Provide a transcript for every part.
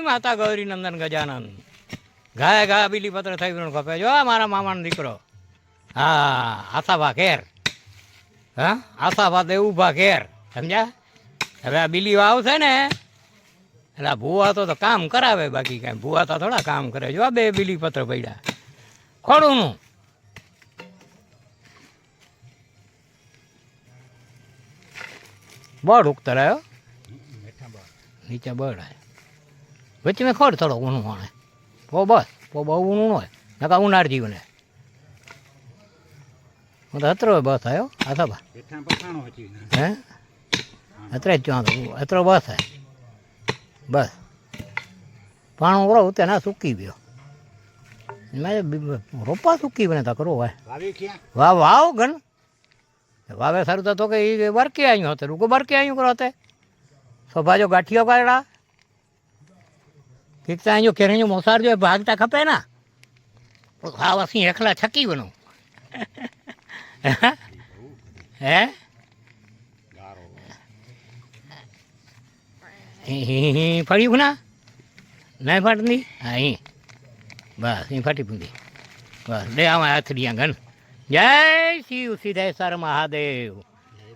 માતા ગૌરી નંદન ગજાનંદ ગાય ગા બીલીપત્ર થઈ ખપે જો મારા મામાનો દીકરો હા આશાભા ઘેર હા આશાભા દેવુભા ઘેર સમજ્યા હવે આ બીલી આવશે ને એટલે ભૂવા તો કામ કરાવે બાકી કાંઈ ભૂવા તો થોડા કામ કરે જો બે બીલીપત્ર પડ્યા ખોડુંનું બળ ઉગતા રહ્યો નીચે બળ આવે વચ્ચે મેં ખોડ થોડો ઊનું માણે પો બસ પો બહુ ઊનું હોય નકા ઉનાળ જીવને હું તો અત્રો બસ આવ્યો આથાબા હે અત્રે જ અત્રો બસ થાય બસ પાણું કરો તે ના સૂકી ગયો રોપા સૂકી બને તા કરો હોય વાવ વાવ ગણ વાવે સારું તો કે એ બરકે આવ્યું હતું રૂકો બરકે આવ્યું કરો તે સોભાજો ગાંઠિયો કાઢા ઠીક અહીંયા કેરીઓ મોસાર જો ભાગતા ખપે ના હા વસી એકલા છકી બનો હે ફળ્યું ના નહીં ફાટતી હા અહીં બસ અહીં ફાટી પૂંધી બસ બે આમાં હાથડિયા ગન જય શિવ સિદ્ધેશ્વર મહાદેવ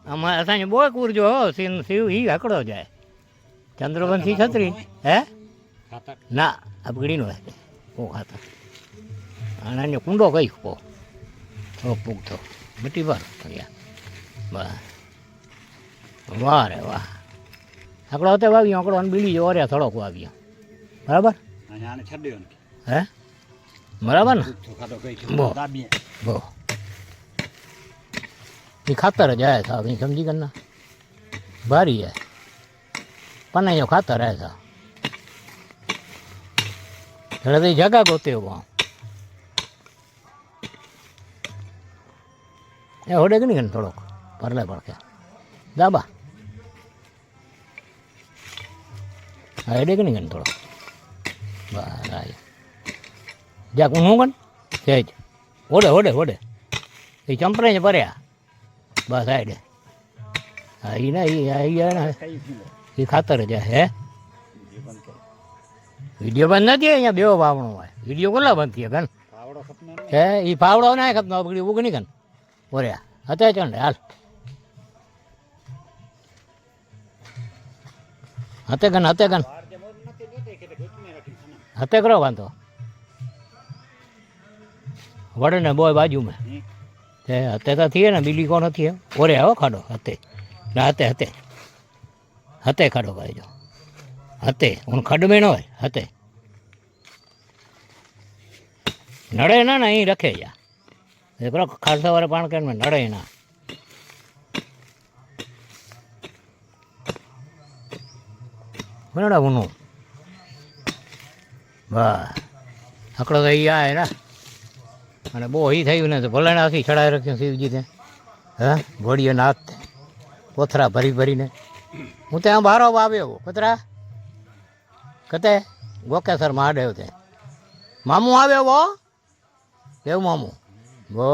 આમાં અસાંજે બહુ કૂરજો શિવ ઈ હકડો જાય ચંદ્રવંશી છત્રી હે ના અબગડીનો હે ઓ ખાતા આને કુંડો કઈ પો થોડો પૂગતો બટી વાર બસ વાહ રે વાહ આકડો હોતે વાવ્યો આકડો અને બીડી જો ઓર્યા થોડોક વાવ્યો બરાબર હે બરાબર ને બહુ બહુ એ ખાતર જ આવ્યા સાહેબ અહીં સમજી કરના ભારી હે પનાઈઓ ખાતર આવ્યા સાહેબ એટલે તો જગા ગોતે એવું એ હોડે કે નહીં થોડોક પરલે પડકે દાબા હા હેડે કે નહીં થોડોક બસ જ્યાં હું કન સહેજ ઓડે ઓડે ઓડે એ ચંપરે જ ભર્યા બસ આડે હા એ ના એ ખાતર જ હે વિડીયો બંધ નથી અહીંયા બેવો વાવણો હોય વિડીયો કોલા બંધ થયા ગન હે એ ફાવડો ના ખપનો બગડી ઉગની ગન ઓર્યા હતા ચંડે હાલ હતે ગન હતે કરો વાંધો વડે ને બોય બાજુ મેં તે હતે તો થઈએ ને બીલી કોણ નથી ઓરે આવો ખાડો હતે ના હતે હતે ખાડો કહેજો હતે હું ખડમે ન હોય હતે નડે ના ને અહીં રખે જા એ કરો ખાસા વારે પાણ કે નડે ના બરાબર ઊનું બસ આકડો તો અહીંયા આવે ને અને બહુ એ થયું ને તો ભલે નાખી ચડાવી રાખ્યું શિવજીને હા ઘોડીઓ નાથ કોથરા ભરી ભરીને હું ત્યાં બારો આવ્યો કતરા કતે ગોકેસર મહાદેવ તે મામું આવ્યો વો કેવું મામું બો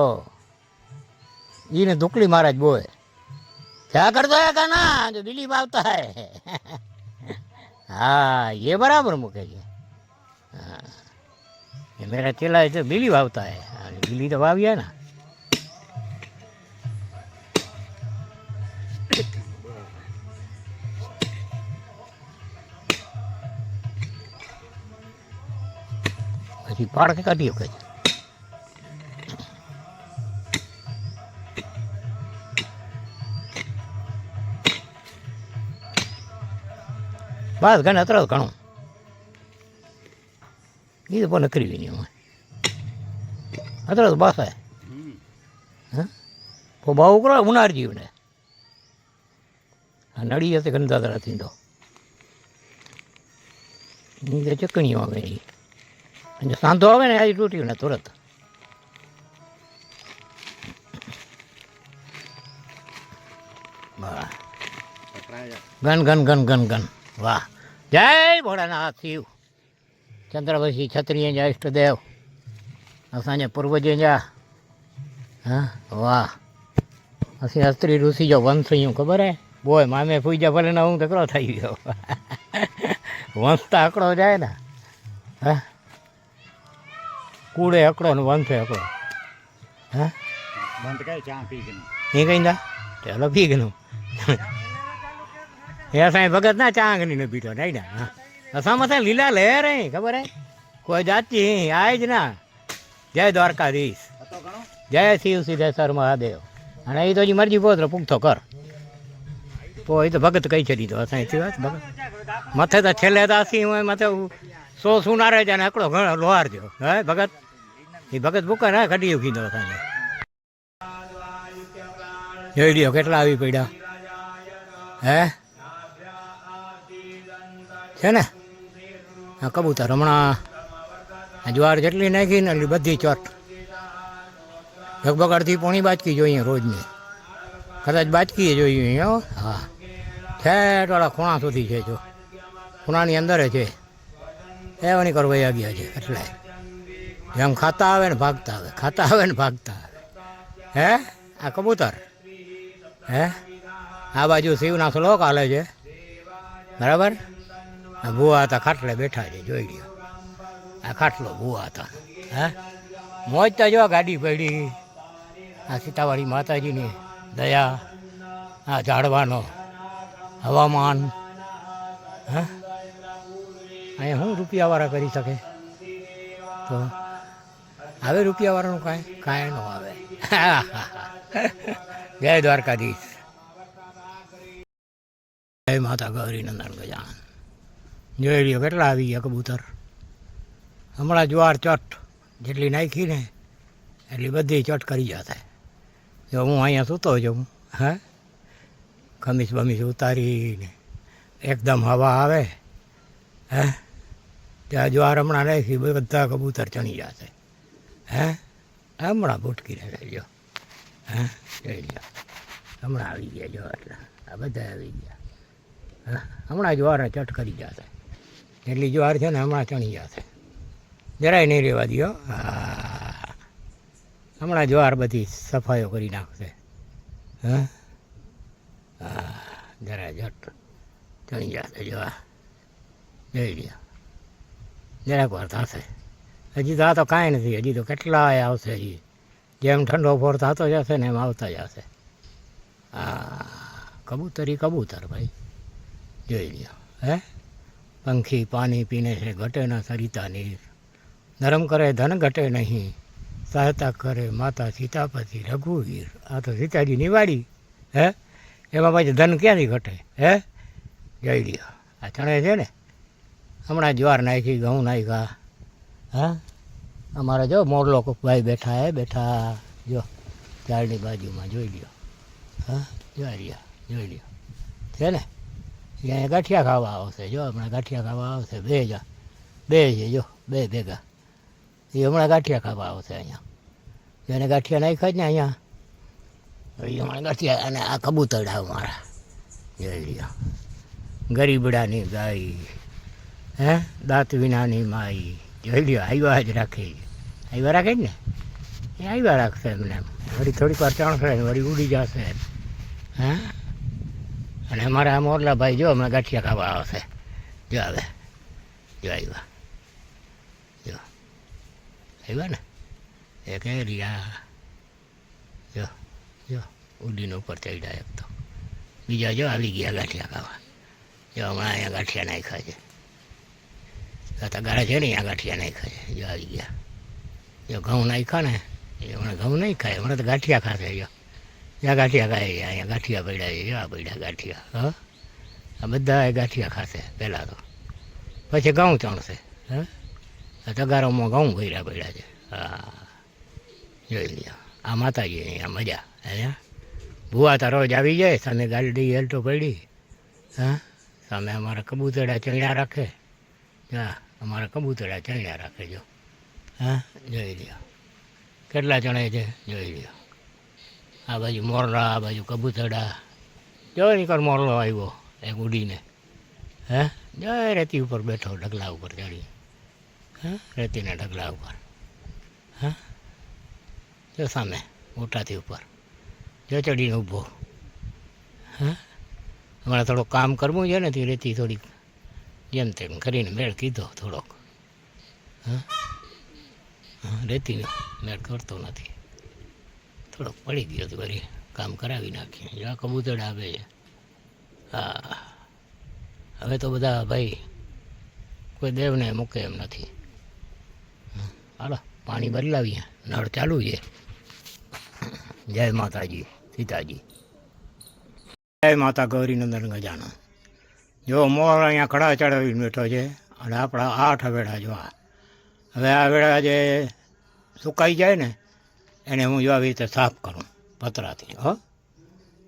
એને ધુકડી મહારાજ બોય क्या करता है कहना जो दिल्ली में આવતા है हाँ ये बराबर मुके ये हाँ ये मेरा चेला है तो बिल्ली वावता है बिल्ली तो वावी है ना પછી પાડ કે કાઢ્યો કે બસ ઘણા અતરો ઘણું એ તો પણ કરી નહીં હોય અતરો તો બસ હા તો બહુ કરો ઉનાર જીવને આ નડી હશે ગંધાતરા થીંદો એ ચકણીઓ આવે એ અને સાંધો આવે ને આજે તૂટ્યું ને તુરત ગન ગન ગન ગન ગન વાહ જય ભોળાનાથ શિવ ચંદ્રવંશી ક્ષત્રિય જા ઈષ્ટદેવ અસાંजे પૂર્વજે જા હા વાહ અસી અસ્ત્રી ઋષિ જો વંશ યું ખબર હે બોય મામે ફૂઈ જા ભલે ના હું તકરો થઈ ગયો વંશતા અકડો જાય ને હે કુડે અકડો ને વંશે અકડો હે બંધ કઈ ચા પી ગયું એ કઈ દા ચાલો પી ગયું એ સાંઈ ભગત ના ચાંગની ને પીટો નહીં ના અસામાં થાય લીલા લહેર હે ખબર હે કોઈ જાતી આય જ ના જય દ્વારકાધીશ હતો ઘણો જય શિવ સિદ્ધેશ્વર મહાદેવ અને એ તો હજી મરજી પોતરો પૂગતો કર તો એ તો ભગત કઈ છે દીધો અસાંયથી વાત ભગત મથે તો છેલ્લે તો આસી હોય મથે સો સુનારે છે ને એકડો ઘણો લોહાર થયો હે ભગત એ ભગત ભૂકા ના કઢી કીધો અસાંજે જોઈ લ્યો કેટલા આવી પડ્યા હે છે ને હા કબૂતર હમણાં જ્વાર જેટલી નાખી ને એટલી બધી ચોટ લગભગ અડધી પોણી બાચકી જોઈએ રોજની કદાચ બાચકીએ જોઈએ અહીંયા હા ઠેઠવાળા ખૂણા સુધી છે જો ખૂણાની અંદર છે એવાની કરવાઈ ગયા છે એટલે જેમ ખાતા આવે ને ભાગતા આવે ખાતા આવે ને ભાગતા આવે હે આ કબૂતર હે આ બાજુ શિવના શ્લોક હાલે છે બરાબર આ ભૂવા હતા ખાટલે બેઠા છે જોઈ લ્યો આ ખાટલો ભૂવા હતા હે મોજ તો જો ગાડી પડી આ સીતાવાળી માતાજીની દયા આ ઝાડવાનો હવામાન હે અહીંયા શું રૂપિયાવાળા કરી શકે તો આવે રૂપિયાવાળાનું કાંઈ ન આવે જય દ્વારકાધીશ જય માતા ગૌરી નંદન ગજાનન જોઈ લ્યો કેટલા આવી ગયા કબૂતર હમણાં જ્વાર ચોટ જેટલી નાખી ને એટલી બધી ચોટ કરી જશે જો હું અહીંયા સૂતો છું હે ખમીસ બમીસ ઉતારીને એકદમ હવા આવે હે ત્યાં જ્વાર હમણાં નાખી બધા કબૂતર ચણી જશે હે હમણાં ભૂટકી રહે જો હે જોઈ લ્યો હમણાં આવી ગયા જો એટલે આ બધા આવી ગયા હા હમણાં જ્વારે ચટ કરી જશે એટલી જ્વાર છે ને હમણાં ચણી જશે જરાય નહીં રહેવા દો હા હમણાં જ્વાર બધી સફાઈઓ કરી નાખશે હા હા જરા જટ ચણી જશે જોવા જોઈ લ્યો જરાક વાર થશે હજી તો આ તો કાંઈ નથી હજી તો કેટલાય આવશે હજી જેમ ઠંડો ફોર થતો જશે ને એમ આવતા જશે હા કબૂતરી કબૂતર ભાઈ જોઈ લ્યો હે પંખી પાણી પીને છે ઘટે ન સરિતા નીર નરમ કરે ધન ઘટે નહીં સહાયતા કરે માતા સીતાપતિ રઘુવીર આ તો સીતાજીની વાડી હે એમાં પછી ધન ક્યાંથી ઘટે હે જોઈ લ્યો આ ચણે છે ને હમણાં જ્વાર નાખી ઘઉં નાખ્યા હા અમારે જો મોરલો ભાઈ બેઠા હે બેઠા જો ઝાડની બાજુમાં જોઈ લ્યો હા જોઈ લ્યો છે ને અહીંયા ગાંઠિયા ખાવા આવશે જો હમણાં ગાંઠિયા ખાવા આવશે બે છે જો બે ભેગા એ હમણાં ગાંઠિયા ખાવા આવશે અહીંયા જેને ગાંઠિયા નાખ્યા જ ને અહીંયા એ હમણાં ગાંઠિયા અને આ કબૂતરડા અમારા જોઈ લ્યો ગરીબડાની ગાય હે દાંત વિનાની માઈ જોઈ લ્યો આવ્યા જ રાખે આવ્યા રાખે જ ને એ આવ્યા રાખશે એમને વળી થોડીક વાર ચણશે વળી ઉડી જશે હે અને અમારા મોરલા ભાઈ જો હમણાં ગાંઠિયા ખાવા આવશે જો આવે જો આવ્યા ને એ કહે રહ્યા જો જો ઉડીને ઉપર ચડ્યા એક તો બીજા જો આવી ગયા ગાંઠિયા ખાવા જો હમણાં અહીંયા ગાંઠિયા નાખ્યા છે તગારા છે ને અહીંયા ગાંઠિયા નાખ્યા છે જો આવી ગયા જો ઘઉં નાખ્યા ને એ હમણાં ઘઉં નહીં ખાય હમણાં તો ગાંઠિયા ખાશે જો ત્યાં ગાંઠિયા ખાય અહીંયા ગાંઠિયા પડ્યા છે જો આ પડ્યા ગાંઠિયા હા આ બધા ગાંઠિયા ખાશે પહેલાં તો પછી ઘઉં ચણશે હા આ તગારોમાં ઘઉં ભર્યા પડ્યા છે હા જોઈ લ્યો આ માતાજી અહીંયા મજા અહીંયા ભૂવા તો રોજ આવી જાય સામે ગાડી હેલતો પડી હા સામે અમારા કબૂતરડા ચણ્યા રાખે હા અમારા કબૂતરડા ચણ્યા રાખે જો હા જોઈ લ્યો કેટલા ચણે છે જોઈ લ્યો આ બાજુ મોરલા આ બાજુ કબૂતરડા જો નીકળ મોરલો આવ્યો એક ઉડીને હે જો રેતી ઉપર બેઠો ઢગલા ઉપર ચડી હા રેતીના ઢગલા ઉપર હા જો સામે મોટાથી ઉપર જો ચડીને ઊભો હા હમણાં થોડુંક કામ કરવું છે ને તે રેતી થોડીક જેમ તેમ કરીને મેળ કીધો થોડોક. હા હા, રેતીનો મેળ કરતો નથી, થોડોક પડી ગયો તો વળી કામ કરાવી નાખીએ. જ્યાં કબૂતર આવે છે. હા, હવે તો બધા ભાઈ કોઈ દેવને મૂકે એમ નથી. હાલો પાણી બદલાવીએ, નળ ચાલુ છે. જય માતાજી સીતાજી, જય માતા ગૌરીનંદન ગજાનન. જો મોર અહીંયા ખડા ચડાવીને બેઠો છે અને આપણા 8 વેળા જો આ હવે આ વેળા જે સુકાઈ જાય ને એને હું જો આવી રીતે સાફ કરું પતરાથી. હો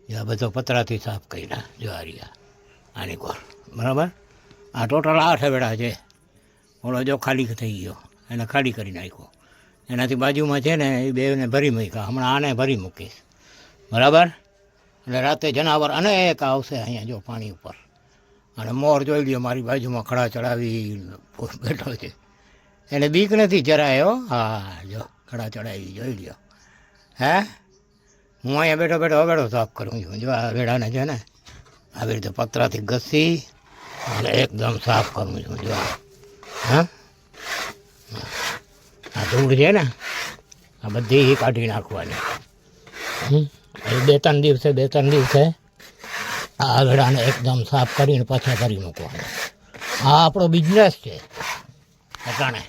જો આ બધો પતરાથી સાફ કર્યા જો આ રહ્યા આની કોર બરાબર. આ ટોટલ 8 વેળા છે. ઓલો જો ખાલી થઈ ગયો એને ખાલી કરી નાખ્યો. એનાથી બાજુમાં છે ને એ બેને ભરી મૂક્યા. હમણાં આને ભરી મૂકીશ બરાબર. એટલે રાતે જનાવર અનેક આવશે અહીંયા જો પાણી ઉપર. અને મોર જોઈ લ્યો મારી બાજુમાં ખડા ચડાવી બેઠો છે. એને બીક નથી જરાય. હો હા જો ખડા ચડાવી જોઈ લ્યો. હે હું અહીંયા બેઠો બેઠો અવેડો સાફ કરું છું. જો આ વેડાને છે ને આવી રીતે પતરાથી ઘસી અને એકદમ સાફ કરું છું. જો હા આ ધૂળ છે ને આ બધી કાઢી નાખવાની. 2-3 દિવસે આ વેડાને એકદમ સાફ કરીને પાછા કરી મૂકવાનો. આ આપણો બિઝનેસ છે અટાણે.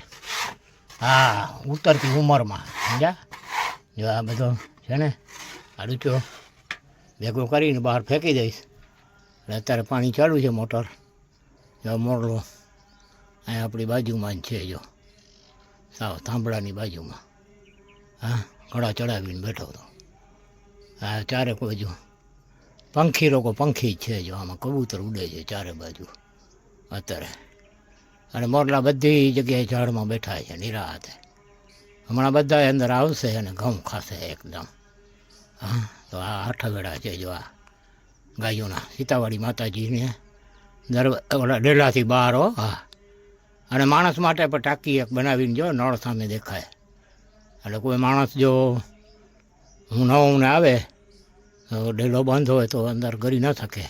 હા ઉતરતી ઉંમરમાં સમજ્યા. જો આ બધો છે ને આ ડૂચો ભેગો કરીને બહાર ફેંકી દઈશ. એટલે અત્યારે પાણી ચાલુ છે મોટર. જો મોરલો અહીંયા આપણી બાજુમાં જ છે. જો સાવ થાંભળાની બાજુમાં. હા ઘોડા ચડાવીને બેઠો હતો. હા ચારે બાજુ પંખી લોકો પંખી જ છે. જો આમાં કબૂતર ઉડે છે ચારે બાજુ અત્યારે. અને મોરલા બધી જગ્યાએ ઝાડમાં બેઠા છે નિરાતે. હમણાં બધા અંદર આવશે અને ઘઉં ખાશે એકદમ. હા તો આ 8 વેળા છે. જો આ ગાયોના સીતાવાડી માતાજીને ઓલા ડેલાથી બહાર. હો હા. અને માણસ માટે પણ ટાંકી એક બનાવીને જો નળ સામે દેખાય. એટલે કોઈ માણસ જો હું નવું ને આવે તો ડેલો બંધ હોય તો અંદર ગરી ન શકે.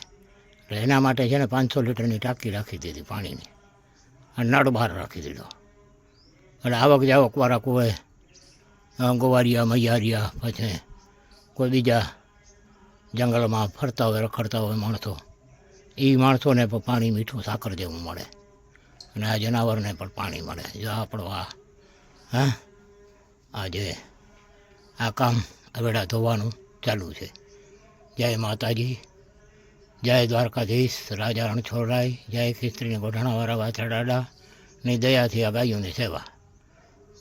એટલે એના માટે છે ને 500 લીટરની ટાંકી રાખી દીધી પાણીની અને નળ બહાર રાખી દીધો. એટલે આવક જાવકવાળા કોઈ ગોવારિયા મૈયારિયા પછી કોઈ બીજા જંગલમાં ફરતા હોય રખડતા હોય માણસો, એ માણસોને પણ પાણી મીઠું સાકર જેવું મળે. અને આ જનાવરને પણ પાણી મળે. જો આપણો આ હા આજે આ કામ અવેડા ધોવાનું ચાલુ છે. જય માતાજી, જય દ્વારકાધીશ, રાજા રણછોડરાય, જય ખીસ્ત્રીને ગોઢાણાવાળા વાછડાડાની દયાથી આ ગાયોની સેવા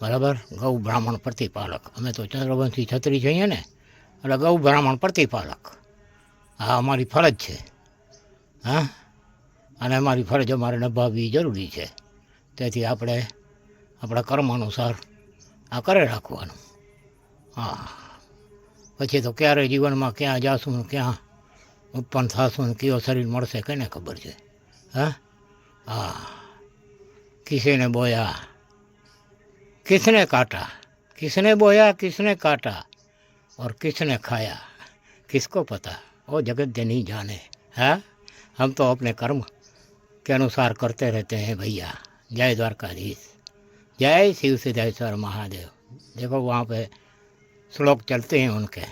બરાબર. ગૌ બ્રાહ્મણ પ્રતિપાલક. અમે તો ચંદ્રવંશી છત્રી છીએ ને એટલે ગૌ બ્રાહ્મણ પ્રતિપાલક. આ અમારી ફરજ છે. હા અને અમારી ફરજ અમારે નિભાવવી જરૂરી છે. તેથી આપણે આપણા કર્મ અનુસાર આ કરે રાખવાનું. હા પછી તો ક્યારે જીવનમાં ક્યાં જાશું ને ક્યાં ઉત્પન્ન થશું ને કયો શરીર મળશે કોને ખબર છે. હા હા કિસને બોયા किसने काटा, किसने बोया किसने काटा और किसने खाया किसको पता. वो जगत जनी जाने. है हम तो अपने कर्म के अनुसार करते रहते हैं भैया. जय द्वारकाधीश, जय शिव सिद्धेश्वर महादेव. देखो वहाँ पे श्लोक चलते हैं उनके.